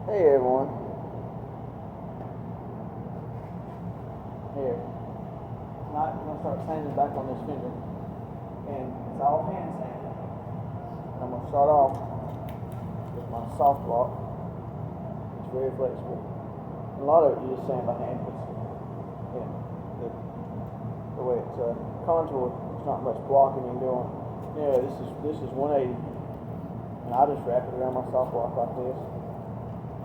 Hey everyone. Here. Tonight we're going to start sanding back on this fender. And it's all hand sanding. I'm going to start off with my soft block. It's very flexible. A lot of it you just sand by hand because the way it's contoured, there's not much blocking you can do on it. Yeah, this is 180. And I just wrap it around my soft block like this.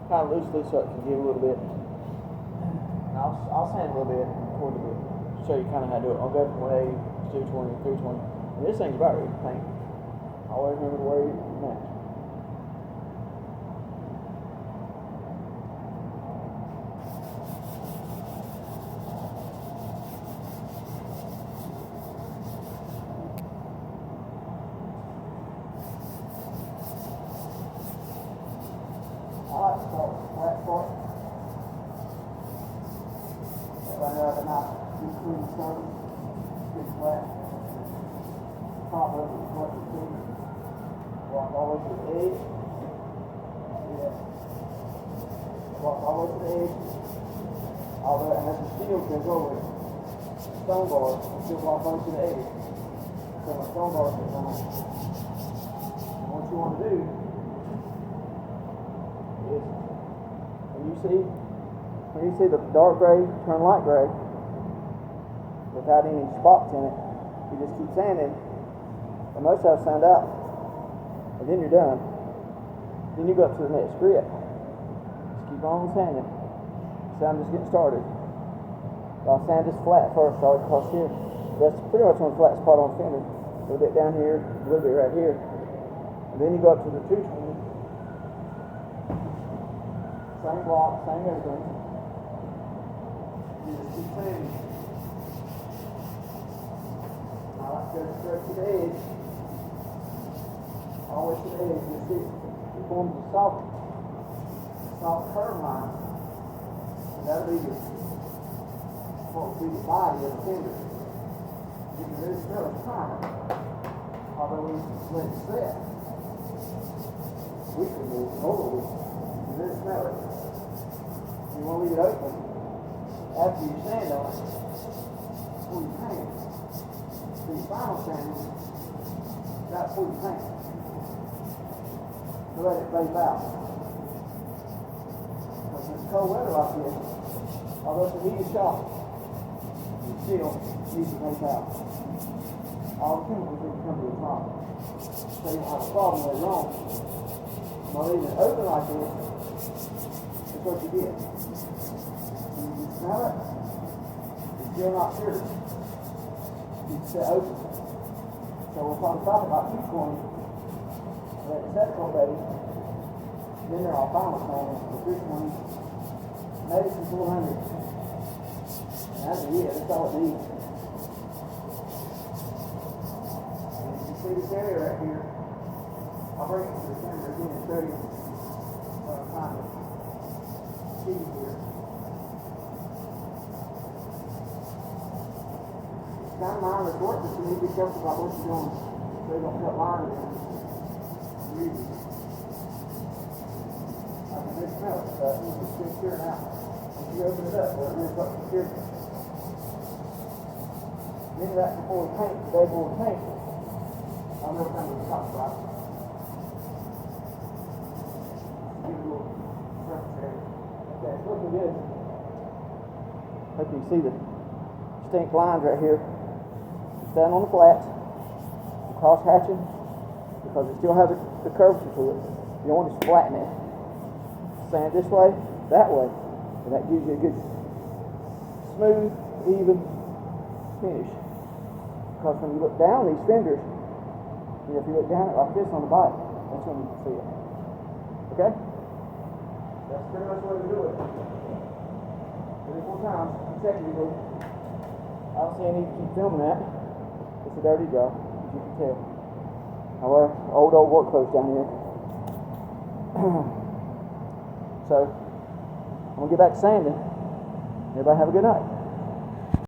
Kind of loosely so it can give a little bit. And I'll sand a little bit toward the bit. Show you kind of how to do it. I'll go from 180 to 220, 320. And this thing's about ready to paint. Always remember to wear your match. I like to start with the flat part. Right out at night, just clean the surface, get flat. Top of it is what you see. Walk all the way to the edge. Yeah. Walk all the way to the edge. All the way, and as the steel goes over it, stone bars, and still walk all the way to the edge. So the stone bars get on. And what you want to do is when you see the dark gray turn light gray without any spots in it, you just keep sanding, and most of it sand out, and then you're done. Then you go up to the next grit. Just keep on sanding. So I'm just getting started. I'll sand this flat first, all across here. That's pretty much on the flat spot on the fender. A little bit down here, a little bit right here, and then you go up to the 220. Same block, same everything. You just keep sanding. I like to go straight to the edge. Always to the edge. You see, it forms a soft curve line. And that'll be what will be the body of the fender. You can really smell the primer. Although we let it set. We can move over with it. You can really smell it. You want to leave it open after you sand on it before you paint. So your final sanding right before you paint. So let it vape out. Because in cold weather like this, although it's a heated shop, you still need to vape out. All the chemicals that come to the top. So you have a problem later on. By leaving it open like this, that's what you get. You smell it, it's still not pure. It's still open. So we'll probably stop about 220. Let it set for ready. Then they're all final sanding for 320. Maybe some 400. And that's it, that's all it needs. And if you see this area right here, I'll bring it to the camera again and show you what I'm trying to see here. It's kind of mindless work, but you need to be careful about what you're doing so you don't cut lines in. Really. I can just smell it, but you just get cured out. If you open it up, it'll really start to cure it. Then right before we paint, the day before we paint, I'll never come to the top spot. Give it a little surface area. Okay, it's looking good. Hope you can see the distinct lines right here. Stand on the flat, cross hatching, because it still has the curvature to it. You don't want to just flatten it. Sand this way, that way, and that gives you a good, smooth, even finish. Because when you look down these fenders, if you look down it like this on the bike, that's when you can see it. Okay? That's pretty much the way to do it. 3 or 4 times consecutively. I don't see any need to keep filming that. It's a dirty job, as you can tell. I wear old work clothes down here. So, I'm going to get back to sanding. Everybody have a good night.